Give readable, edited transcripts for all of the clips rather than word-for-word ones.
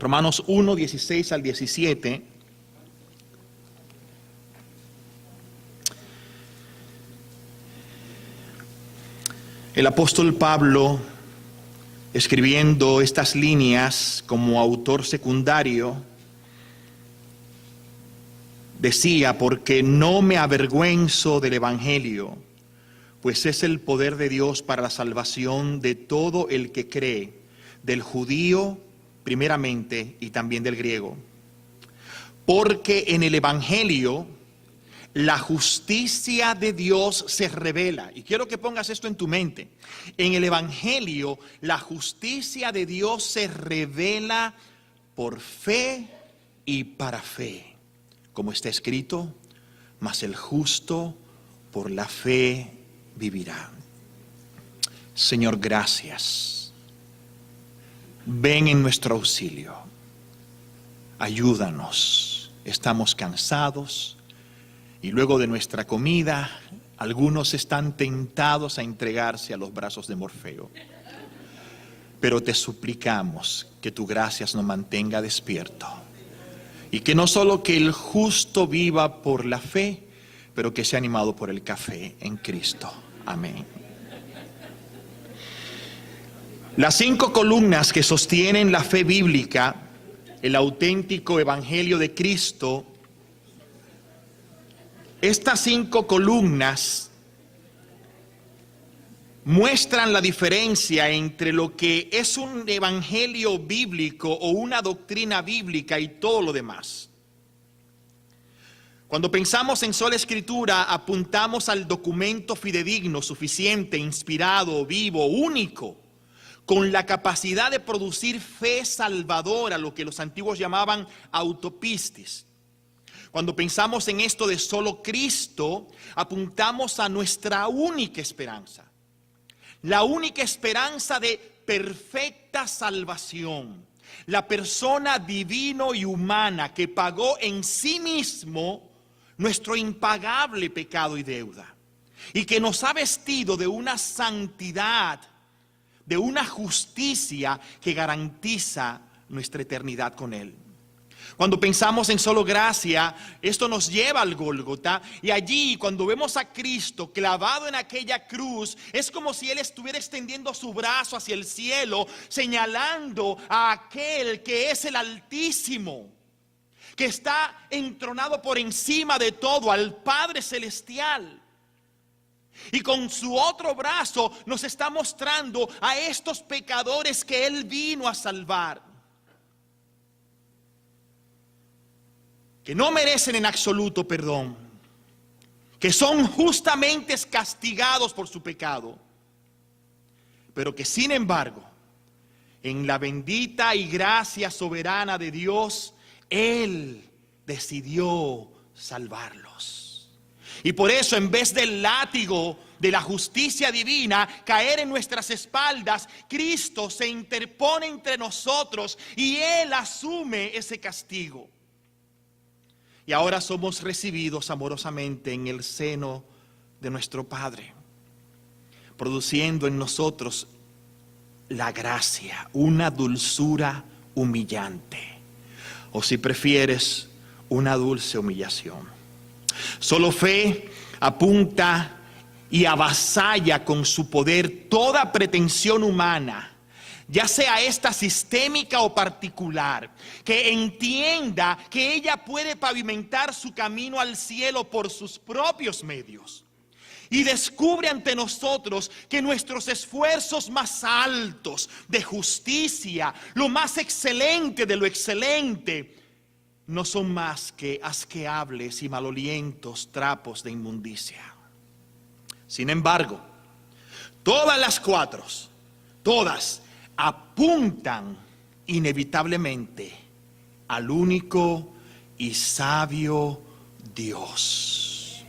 Romanos 1, 16 al 17. El apóstol Pablo, escribiendo estas líneas como autor secundario, decía: porque no me avergüenzo del evangelio, pues es el poder de Dios para la salvación de todo el que cree, del judío primeramente y también del griego. Porque en el evangelio la justicia de Dios se revela. Y quiero que pongas esto en tu mente. En el evangelio la justicia de Dios se revela por fe y para fe. Como está escrito: mas el justo por la fe vivirá. Señor, gracias. Ven en nuestro auxilio. Ayúdanos. Estamos cansados y luego de nuestra comida algunos están tentados a entregarse a los brazos de Morfeo. Pero te suplicamos que tu gracia nos mantenga despierto. Y que no solo que el justo viva por la fe, pero que sea animado por el café en Cristo. Amén. Las 5 columnas que sostienen la fe bíblica, el auténtico evangelio de Cristo, estas 5 columnas muestran la diferencia entre lo que es un evangelio bíblico o una doctrina bíblica y todo lo demás. Cuando pensamos en sola escritura, apuntamos al documento fidedigno, suficiente, inspirado, vivo, único, con la capacidad de producir fe salvadora, lo que los antiguos llamaban autopistis. Cuando pensamos en esto de solo Cristo, apuntamos a nuestra única esperanza. La única esperanza de perfecta salvación. La persona divino y humana que pagó en sí mismo nuestro impagable pecado y deuda. Y que nos ha vestido de una santidad, de una justicia que garantiza nuestra eternidad con Él. Cuando pensamos en solo gracia, esto nos lleva al Gólgota, y allí cuando vemos a Cristo clavado en aquella cruz, es como si Él estuviera extendiendo su brazo hacia el cielo, señalando a aquel que es el Altísimo, que está entronado por encima de todo, al Padre Celestial. Y con su otro brazo nos está mostrando a estos pecadores que Él vino a salvar, que no merecen en absoluto perdón, que son justamente castigados por su pecado, pero que sin embargo, en la bendita y gracia soberana de Dios, Él decidió salvarlos. Y por eso, en vez del látigo de la justicia divina caer en nuestras espaldas, Cristo se interpone entre nosotros y Él asume ese castigo. Y ahora somos recibidos amorosamente en el seno de nuestro Padre, produciendo en nosotros la gracia, una dulzura humillante, o si prefieres, una dulce humillación. Solo fe apunta y avasalla con su poder toda pretensión humana, ya sea esta sistémica o particular, que entienda que ella puede pavimentar su camino al cielo por sus propios medios. Y descubre ante nosotros que nuestros esfuerzos más altos de justicia, lo más excelente de lo excelente, no son más que asqueables y malolientos trapos de inmundicia. Sin embargo, todas las 4, todas apuntan inevitablemente al único y sabio Dios.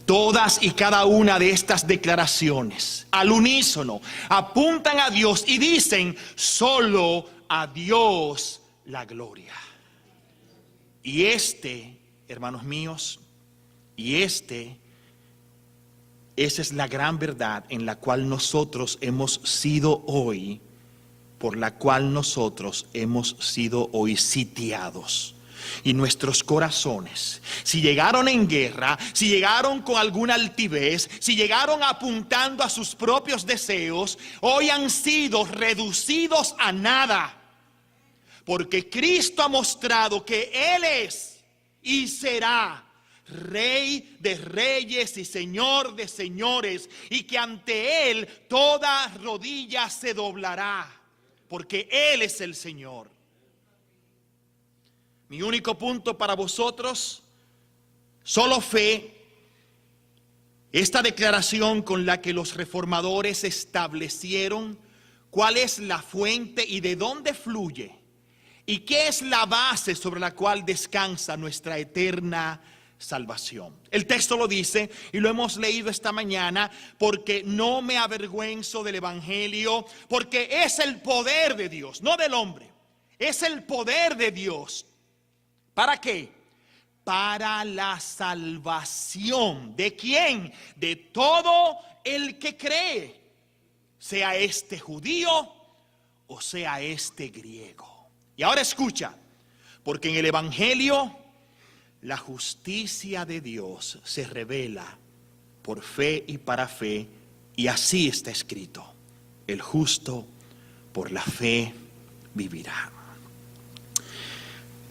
Todas y cada una de estas declaraciones, al unísono, apuntan a Dios y dicen: solo a Dios la gloria. Y hermanos míos, esa es la gran verdad en la cual nosotros hemos sido hoy por la cual nosotros hemos sido hoy sitiados. Y nuestros corazones, si llegaron en guerra, si llegaron con alguna altivez, si llegaron apuntando a sus propios deseos, hoy han sido reducidos a nada. Porque Cristo ha mostrado que Él es y será Rey de reyes y Señor de señores, y que ante Él toda rodilla se doblará, porque Él es el Señor. Mi único punto para vosotros, solo fe, esta declaración con la que los reformadores establecieron cuál es la fuente y de dónde fluye, y qué es la base sobre la cual descansa nuestra eterna salvación. El texto lo dice y lo hemos leído esta mañana: porque no me avergüenzo del evangelio, porque es el poder de Dios, no del hombre, es el poder de Dios. ¿Para qué? Para la salvación. ¿De quién? De todo el que cree, sea este judío o sea este griego. Y ahora escucha, porque en el evangelio la justicia de Dios se revela por fe y para fe, y así está escrito: el justo por la fe vivirá.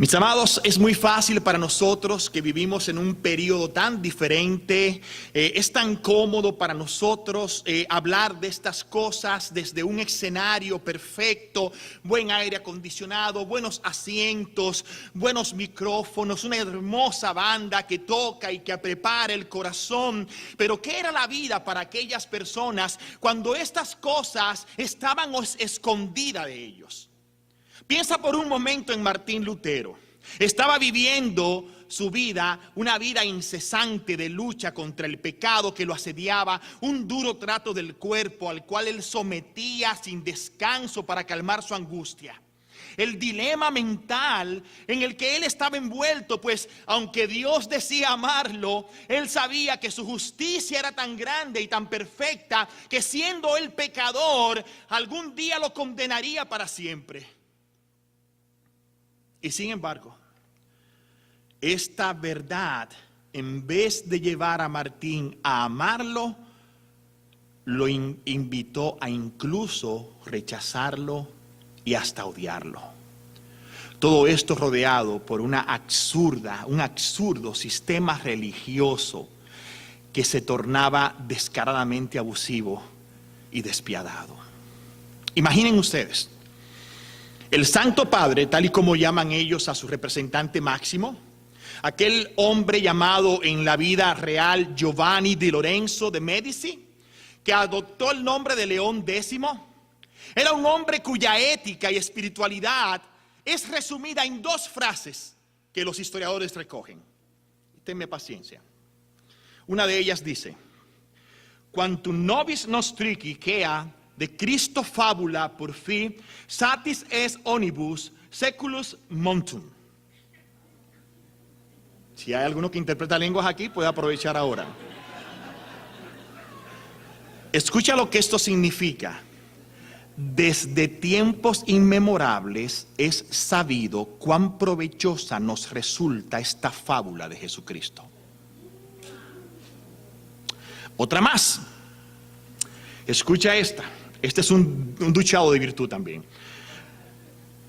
Mis amados, es muy fácil para nosotros que vivimos en un periodo tan diferente, es tan cómodo para nosotros hablar de estas cosas desde un escenario perfecto, buen aire acondicionado, buenos asientos, buenos micrófonos, una hermosa banda que toca y que prepara el corazón. Pero ¿qué era la vida para aquellas personas cuando estas cosas estaban escondidas de ellos? Piensa por un momento en Martín Lutero. Estaba viviendo su vida, una vida incesante de lucha contra el pecado que lo asediaba, un duro trato del cuerpo al cual él sometía sin descanso para calmar su angustia. El dilema mental en el que él estaba envuelto, pues aunque Dios decía amarlo, él sabía que su justicia era tan grande y tan perfecta que, siendo él pecador, algún día lo condenaría para siempre. Y sin embargo, esta verdad, en vez de llevar a Martín a amarlo, lo invitó a incluso rechazarlo y hasta odiarlo. Todo esto rodeado por un absurdo sistema religioso que se tornaba descaradamente abusivo y despiadado. Imaginen ustedes, el Santo Padre, tal y como llaman ellos a su representante máximo, aquel hombre llamado en la vida real Giovanni di Lorenzo de Medici, que adoptó el nombre de León X, era un hombre cuya ética y espiritualidad es resumida en dos frases que los historiadores recogen. Tenme paciencia. Una de ellas dice: Quantum nobis nostri quea de Cristo fábula por fi, satis es omnibus seculus montum. Si hay alguno que interpreta lenguas aquí, puede aprovechar ahora. Escucha lo que esto significa. Desde tiempos inmemorables es sabido cuán provechosa nos resulta esta fábula de Jesucristo. Otra más. Escucha esta. Este es un duchado de virtud también.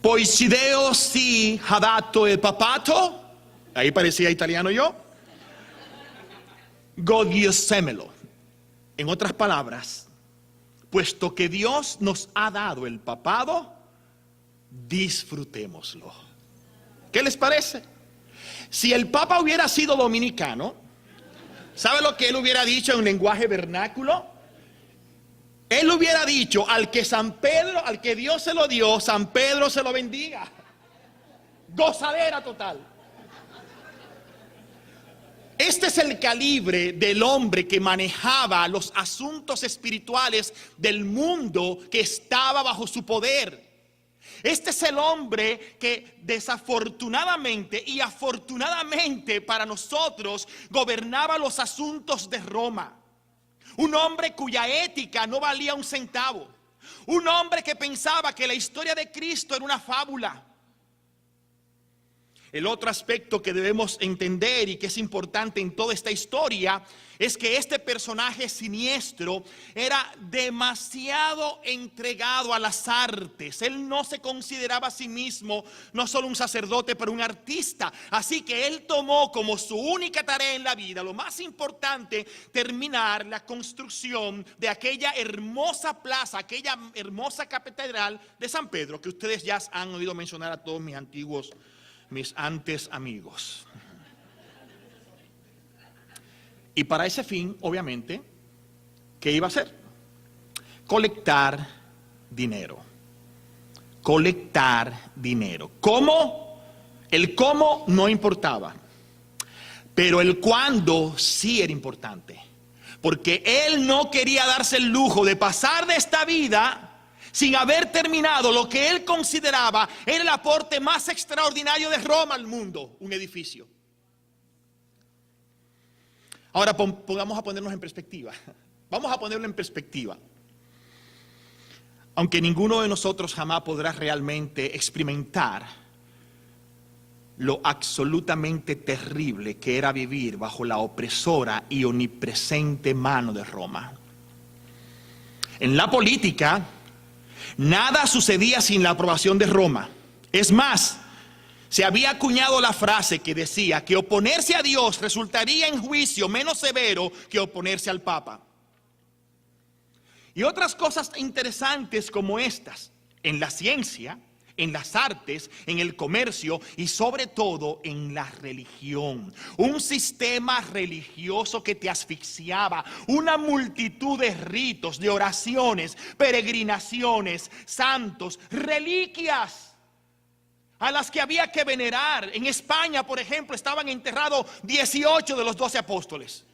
Poisideo si hadato el papato. Ahí parecía italiano yo. Godiosemelo. En otras palabras, puesto que Dios nos ha dado el papado, disfrutémoslo. ¿Qué les parece? Si el Papa hubiera sido dominicano, ¿sabe lo que él hubiera dicho en un lenguaje vernáculo? Él hubiera dicho: al que San Pedro, al que Dios se lo dio, San Pedro se lo bendiga. Gozadera total. Este es el calibre del hombre que manejaba los asuntos espirituales del mundo que estaba bajo su poder. Este es el hombre que desafortunadamente y afortunadamente para nosotros gobernaba los asuntos de Roma. Un hombre cuya ética no valía un centavo. Un hombre que pensaba que la historia de Cristo era una fábula. El otro aspecto que debemos entender y que es importante en toda esta historia es que este personaje siniestro era demasiado entregado a las artes. Él no se consideraba a sí mismo no solo un sacerdote, pero un artista. Así que él tomó como su única tarea en la vida, lo más importante, terminar la construcción de aquella hermosa plaza, aquella hermosa catedral de San Pedro, que ustedes ya han oído mencionar a todos mis antes amigos. Y para ese fin, obviamente, ¿qué iba a hacer? Colectar dinero. Colectar dinero. ¿Cómo? El cómo no importaba, pero el cuándo sí era importante. Porque él no quería darse el lujo de pasar de esta vida sin haber terminado lo que él consideraba era el aporte más extraordinario de Roma al mundo, un edificio. Ahora vamos a ponernos en perspectiva. Vamos a ponerlo en perspectiva. Aunque ninguno de nosotros jamás podrá realmente experimentar lo absolutamente terrible que era vivir bajo la opresora y omnipresente mano de Roma. En la política, nada sucedía sin la aprobación de Roma. Es más, se había acuñado la frase que decía que oponerse a Dios resultaría en juicio menos severo que oponerse al Papa. Y otras cosas interesantes como estas, en la ciencia, en las artes, en el comercio y sobre todo en la religión. Un sistema religioso que te asfixiaba, una multitud de ritos, de oraciones, peregrinaciones, santos, reliquias a las que había que venerar. En España, por ejemplo, estaban enterrados 18 de los 12 apóstoles.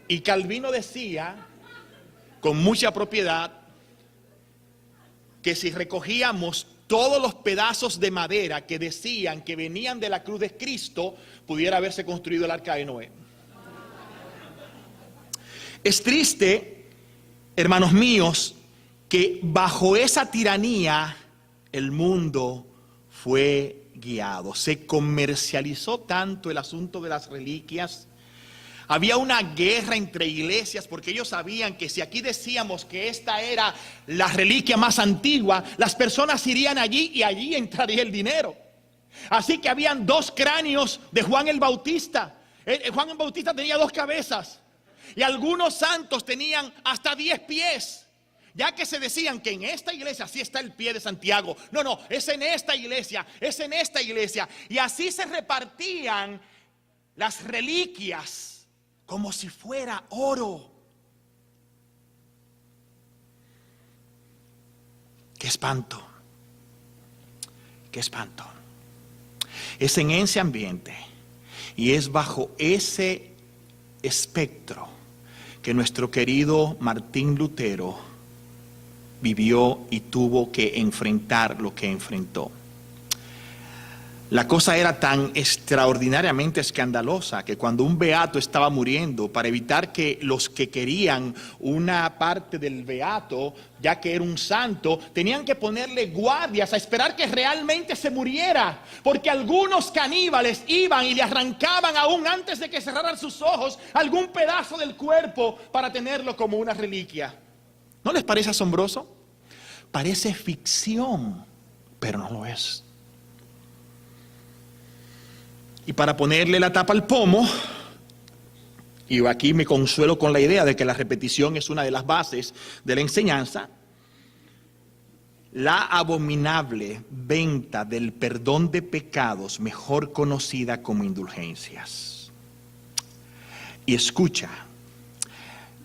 Y Calvino decía, con mucha propiedad, que si recogíamos todos los pedazos de madera que decían que venían de la cruz de Cristo, pudiera haberse construido el arca de Noé. Es triste, hermanos míos, que bajo esa tiranía el mundo fue guiado. Se comercializó tanto el asunto de las reliquias. Había una guerra entre iglesias porque ellos sabían que si aquí decíamos que esta era la reliquia más antigua, las personas irían allí y allí entraría el dinero. Así que habían 2 cráneos de Juan el Bautista. Juan el Bautista tenía 2 cabezas y algunos santos tenían hasta 10 pies. Ya que se decían que en esta iglesia sí está el pie de Santiago. No, es en esta iglesia, es en esta iglesia. Y así se repartían las reliquias como si fuera oro. ¡Qué espanto! ¡Qué espanto! Es en ese ambiente y es bajo ese espectro que nuestro querido Martín Lutero vivió y tuvo que enfrentar lo que enfrentó. La cosa era tan extraordinariamente escandalosa que cuando un beato estaba muriendo, para evitar que los que querían una parte del beato, ya que era un santo, tenían que ponerle guardias a esperar que realmente se muriera, porque algunos caníbales iban y le arrancaban aún antes de que cerraran sus ojos algún pedazo del cuerpo para tenerlo como una reliquia. ¿No les parece asombroso? Parece ficción, pero no lo es. Y para ponerle la tapa al pomo, y aquí me consuelo con la idea de que la repetición es una de las bases de la enseñanza, la abominable venta del perdón de pecados, mejor conocida como indulgencias. Y escucha,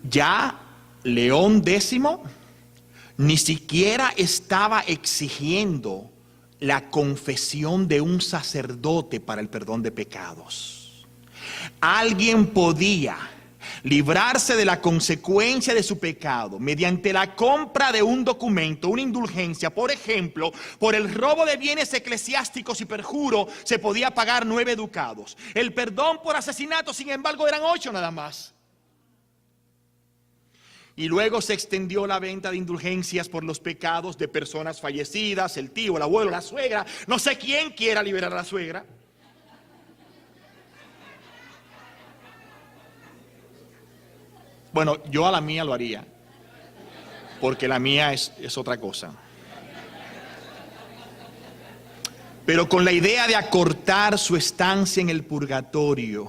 ya León X ni siquiera estaba exigiendo la confesión de un sacerdote para el perdón de pecados. Alguien podía librarse de la consecuencia de su pecado mediante la compra de un documento, una indulgencia. Por ejemplo, por el robo de bienes eclesiásticos y perjuro se podía pagar 9 ducados. El perdón por asesinato, sin embargo, eran 8 nada más. Y luego se extendió la venta de indulgencias por los pecados de personas fallecidas, el tío, el abuelo, la suegra. No sé quién quiera liberar a la suegra. Bueno, yo a la mía lo haría, porque la mía es otra cosa. Pero con la idea de acortar su estancia en el purgatorio,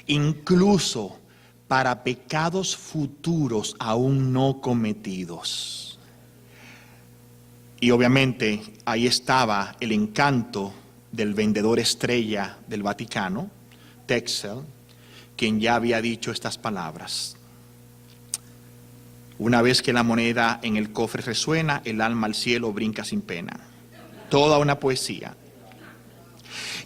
incluso para pecados futuros aún no cometidos. Y obviamente ahí estaba el encanto del vendedor estrella del Vaticano, Texel, quien ya había dicho estas palabras: una vez que la moneda en el cofre resuena, el alma al cielo brinca sin pena. Toda una poesía.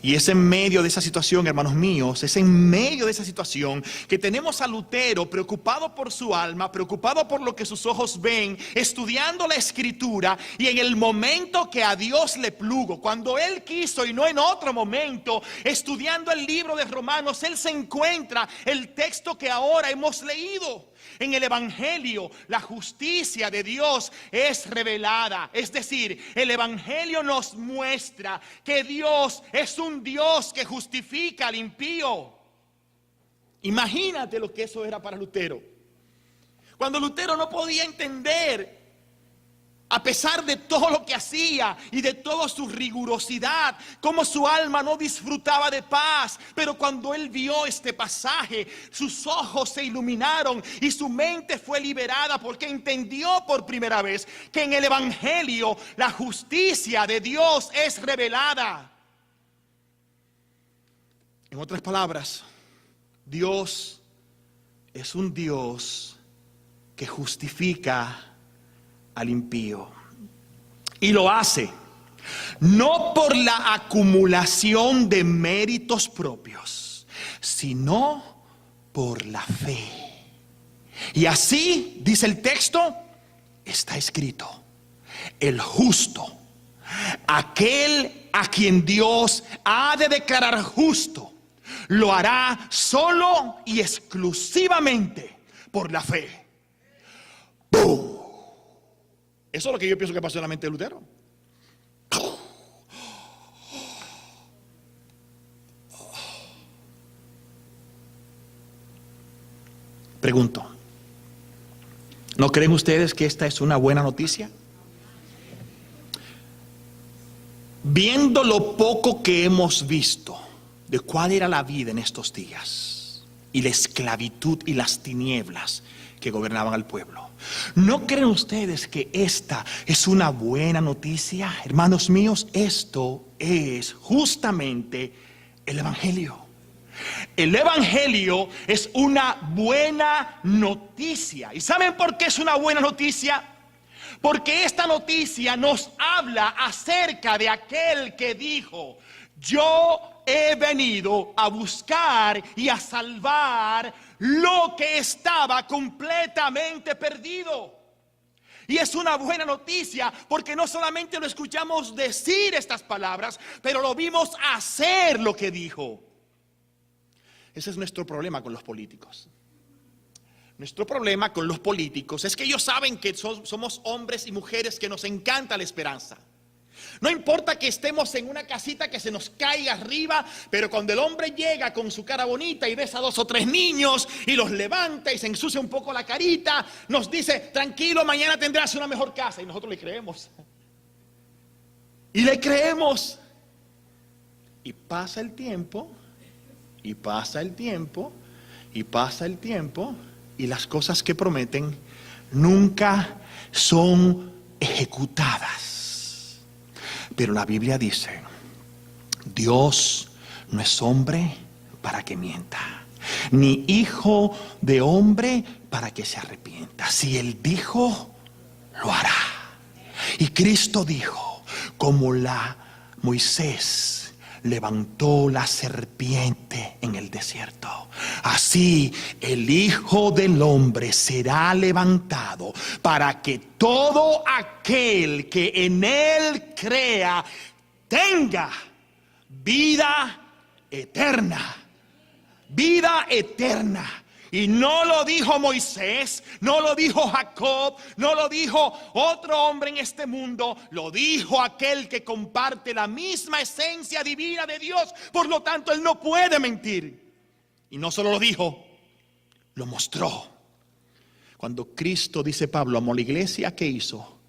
Y es en medio de esa situación, hermanos míos, es en medio de esa situación que tenemos a Lutero preocupado por su alma, preocupado por lo que sus ojos ven, estudiando la Escritura, y en el momento que a Dios le plugo, cuando Él quiso y no en otro momento, estudiando el libro de Romanos, Él se encuentra el texto que ahora hemos leído. En el Evangelio, la justicia de Dios es revelada. Es decir, el Evangelio nos muestra que Dios es un Dios que justifica al impío. Imagínate lo que eso era para Lutero. Cuando Lutero no podía entender, a pesar de todo lo que hacía y de toda su rigurosidad, cómo su alma no disfrutaba de paz. Pero cuando él vio este pasaje, sus ojos se iluminaron y su mente fue liberada, porque entendió por primera vez que en el Evangelio la justicia de Dios es revelada. En otras palabras, Dios es un Dios que justifica al impío, y lo hace no por la acumulación de méritos propios, sino por la fe. Y así, dice el texto, está escrito: el justo, aquel a quien Dios ha de declarar justo, lo hará solo y exclusivamente por la fe. ¡Bum! Eso es lo que yo pienso que pasó en la mente de Lutero. Pregunto, ¿no creen ustedes que esta es una buena noticia? Viendo lo poco que hemos visto de cuál era la vida en estos días y la esclavitud y las tinieblas que gobernaban al pueblo, ¿no creen ustedes que esta es una buena noticia? Hermanos míos, esto es justamente el Evangelio. El Evangelio es una buena noticia. ¿Y saben por qué es una buena noticia? Porque esta noticia nos habla acerca de aquel que dijo: yo he venido a buscar y a salvar lo que estaba completamente perdido. Y es una buena noticia porque no solamente lo escuchamos decir estas palabras, pero lo vimos hacer lo que dijo. Ese es nuestro problema con los políticos. Nuestro problema con los políticos es que ellos saben que somos hombres y mujeres que nos encanta la esperanza. No importa que estemos en una casita que se nos caiga arriba, pero cuando el hombre llega con su cara bonita y besa a 2 o 3 niños y los levanta y se ensucia un poco la carita, nos dice: tranquilo, mañana tendrás una mejor casa. Y nosotros le creemos. Y le creemos. Y pasa el tiempo, y pasa el tiempo, y pasa el tiempo, y las cosas que prometen nunca son ejecutadas. Pero la Biblia dice: Dios no es hombre para que mienta, ni hijo de hombre para que se arrepienta. Si Él dijo, lo hará. Y Cristo dijo: como Moisés levantó la serpiente en el desierto, así el Hijo del Hombre será levantado, para que todo aquel que en Él crea tenga vida eterna. Vida eterna. Y no lo dijo Moisés, no lo dijo Jacob, no lo dijo otro hombre en este mundo. Lo dijo aquel que comparte la misma esencia divina de Dios. Por lo tanto, Él no puede mentir. Y no solo lo dijo, lo mostró. Cuando Cristo, dice Pablo, amó la iglesia, ¿qué hizo?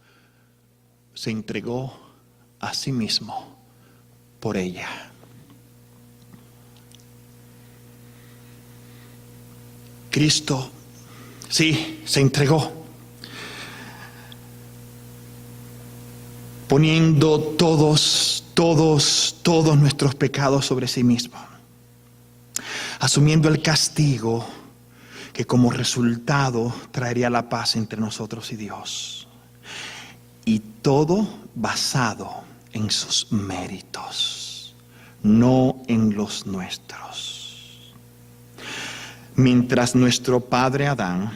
Se entregó a sí mismo por ella. Cristo, sí, se entregó, poniendo todos nuestros pecados sobre sí mismo, asumiendo el castigo que como resultado traería la paz entre nosotros y Dios. Y todo basado en sus méritos, no en los nuestros. Mientras nuestro padre Adán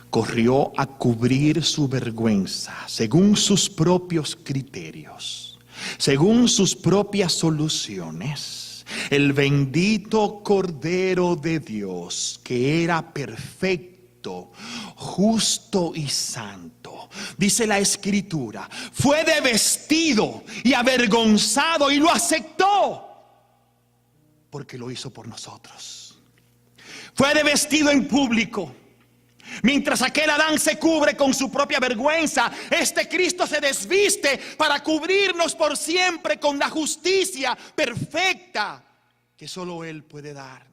corrió a cubrir su vergüenza según sus propios criterios, según sus propias soluciones, el bendito Cordero de Dios, que era perfecto, justo y santo, dice la Escritura, fue desvestido y avergonzado y lo aceptó porque lo hizo por nosotros. Fue desvestido en público. Mientras aquel Adán se cubre con su propia vergüenza, este Cristo se desviste para cubrirnos por siempre con la justicia perfecta que solo Él puede dar.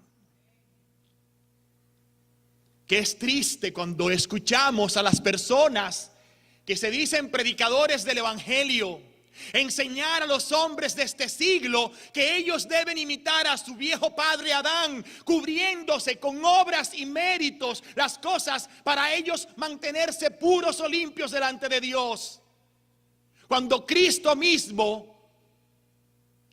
Que es triste cuando escuchamos a las personas que se dicen predicadores del Evangelio enseñar a los hombres de este siglo que ellos deben imitar a su viejo padre Adán, cubriéndose con obras y méritos las cosas para ellos mantenerse puros o limpios delante de Dios, cuando Cristo mismo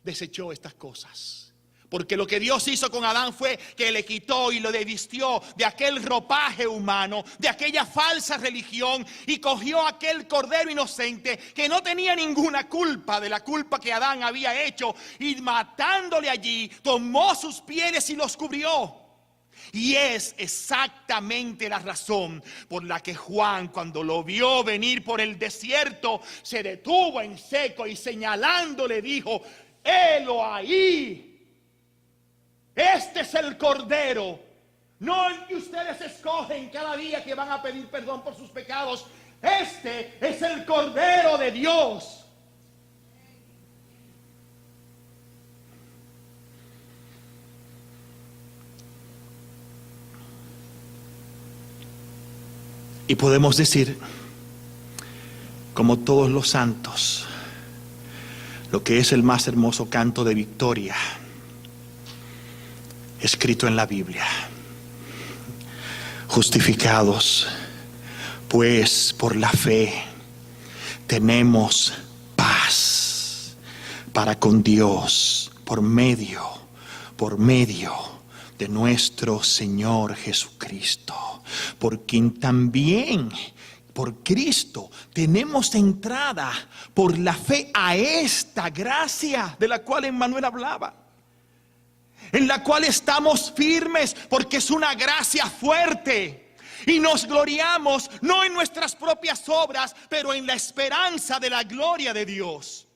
desechó estas cosas. Porque lo que Dios hizo con Adán fue que le quitó y lo desvistió de aquel ropaje humano, de aquella falsa religión, y cogió aquel cordero inocente que no tenía ninguna culpa de la culpa que Adán había hecho, y matándole allí, tomó sus pieles y los cubrió. Y es exactamente la razón por la que Juan, cuando lo vio venir por el desierto, se detuvo en seco y señalándole dijo: helo ahí. Este es el Cordero, no el que ustedes escogen cada día que van a pedir perdón por sus pecados. Este es el Cordero de Dios. Y podemos decir, como todos los santos, lo que es el más hermoso canto de victoria escrito en la Biblia: justificados pues por la fe tenemos paz para con Dios por medio de nuestro Señor Jesucristo, por quien también, por Cristo, tenemos entrada por la fe a esta gracia de la cual Emmanuel hablaba, en la cual estamos firmes porque es una gracia fuerte, y nos gloriamos no en nuestras propias obras, pero en la esperanza de la gloria de Dios.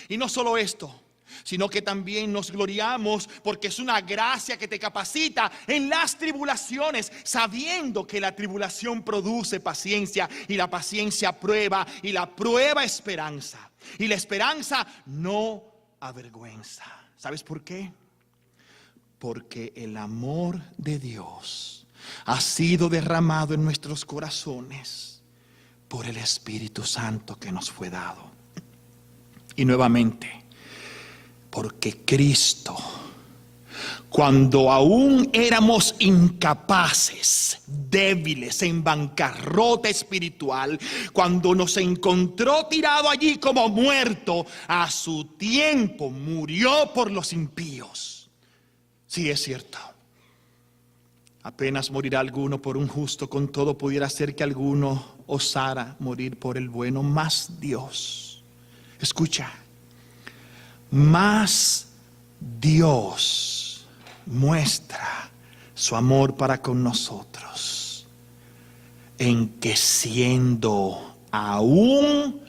Y no solo esto, sino que también nos gloriamos porque es una gracia que te capacita en las tribulaciones, sabiendo que la tribulación produce paciencia, y la paciencia prueba, y la prueba esperanza, y la esperanza no avergüenza. ¿Sabes por qué? Porque el amor de Dios ha sido derramado en nuestros corazones por el Espíritu Santo que nos fue dado. Y nuevamente, porque Cristo, cuando aún éramos incapaces, débiles, en bancarrota espiritual, cuando nos encontró tirado allí como muerto, a su tiempo murió por los impíos. Sí, es cierto. Apenas morirá alguno por un justo, con todo pudiera ser que alguno osara morir por el bueno. Mas Dios, escucha, mas Dios muestra su amor para con nosotros, en que siendo aún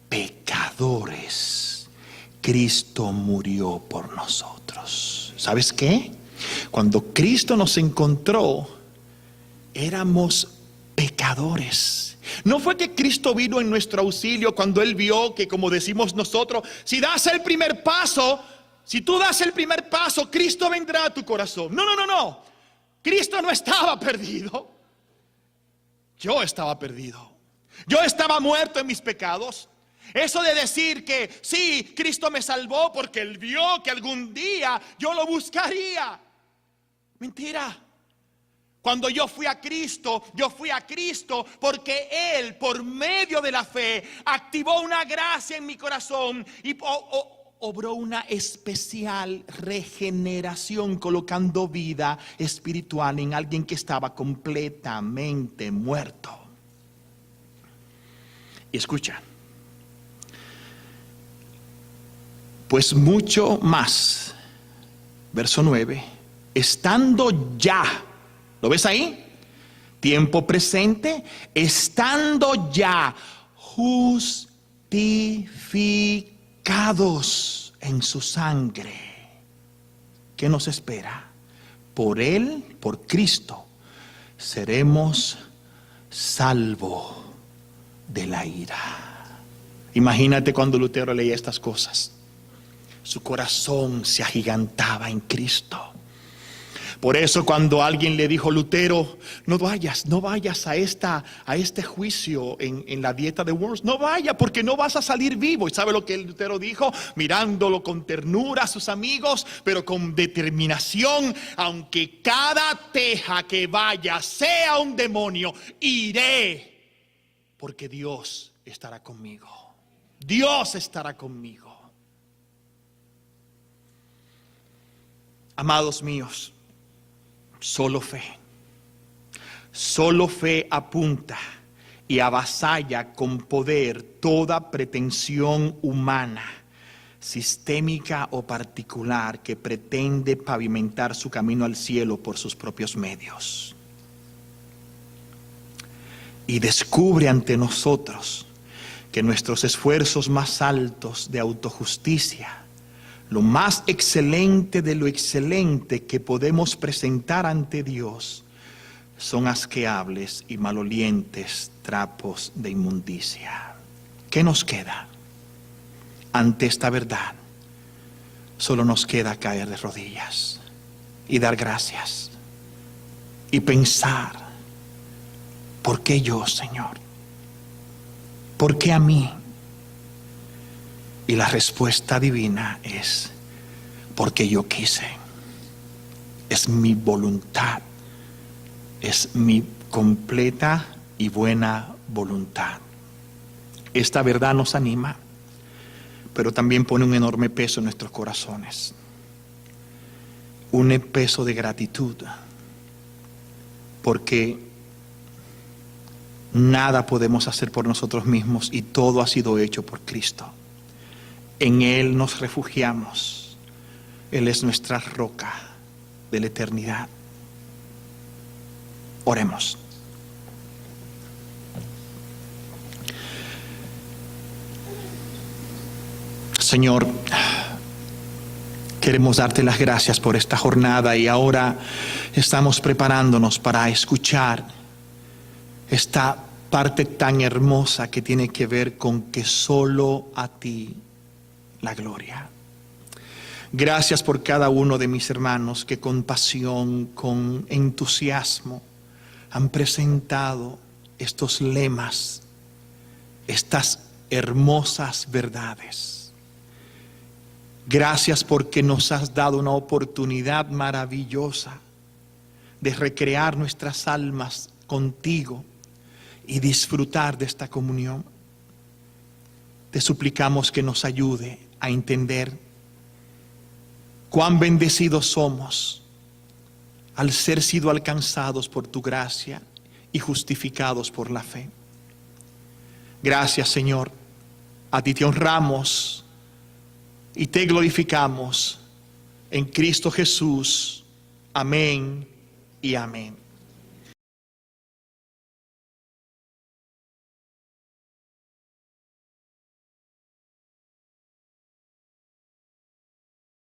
pecadores, Cristo murió por nosotros. ¿Sabes qué? Cuando Cristo nos encontró, éramos pecadores. No fue que Cristo vino en nuestro auxilio cuando Él vio que, como decimos nosotros, si das el primer paso, si tú das el primer paso, Cristo vendrá a tu corazón. No, no, no, no. Cristo no estaba perdido. Yo estaba perdido. Yo estaba muerto en mis pecados. Eso de decir que sí, Cristo me salvó porque Él vio que algún día yo lo buscaría. Mentira. Cuando yo fui a Cristo porque Él, por medio de la fe, activó una gracia en mi corazón y obró una especial regeneración, colocando vida espiritual en alguien que estaba completamente muerto. Y escucha, pues mucho más, verso 9, estando ya, ¿lo ves ahí? Tiempo presente, estando ya justificados en su sangre. ¿Qué nos espera? Por Él, por Cristo, seremos salvos de la ira. Imagínate cuando Lutero leía estas cosas. Su corazón se agigantaba en Cristo. Por eso cuando alguien le dijo: Lutero, no vayas a este juicio en la dieta de Worms, no vaya porque no vas a salir vivo. ¿Y sabe lo que Lutero dijo? Mirándolo con ternura a sus amigos, pero con determinación: aunque cada teja que vaya sea un demonio, iré, porque Dios estará conmigo. Dios estará conmigo. Amados míos, solo fe apunta y avasalla con poder toda pretensión humana, sistémica o particular, que pretende pavimentar su camino al cielo por sus propios medios. Y descubre ante nosotros que nuestros esfuerzos más altos de autojusticia, lo más excelente de lo excelente que podemos presentar ante Dios, son asqueables y malolientes trapos de inmundicia. ¿Qué nos queda? Ante esta verdad, solo nos queda caer de rodillas y dar gracias y pensar: ¿por qué yo, Señor? ¿Por qué a mí? Y la respuesta divina es: porque yo quise. Es mi voluntad. Es mi completa y buena voluntad. Esta verdad nos anima, pero también pone un enorme peso en nuestros corazones. Un peso de gratitud, porque nada podemos hacer por nosotros mismos y todo ha sido hecho por Cristo. En Él nos refugiamos. Él es nuestra roca de la eternidad. Oremos. Señor, queremos darte las gracias por esta jornada y ahora estamos preparándonos para escuchar esta parte tan hermosa que tiene que ver con que solo a ti la gloria. Gracias por cada uno de mis hermanos que con pasión, con entusiasmo han presentado estos lemas, estas hermosas verdades. Gracias porque nos has dado una oportunidad maravillosa de recrear nuestras almas contigo y disfrutar de esta comunión. Te suplicamos que nos ayude a entender cuán bendecidos somos al ser sido alcanzados por tu gracia y justificados por la fe. Gracias, Señor. A ti te honramos y te glorificamos en Cristo Jesús. Amén y amén.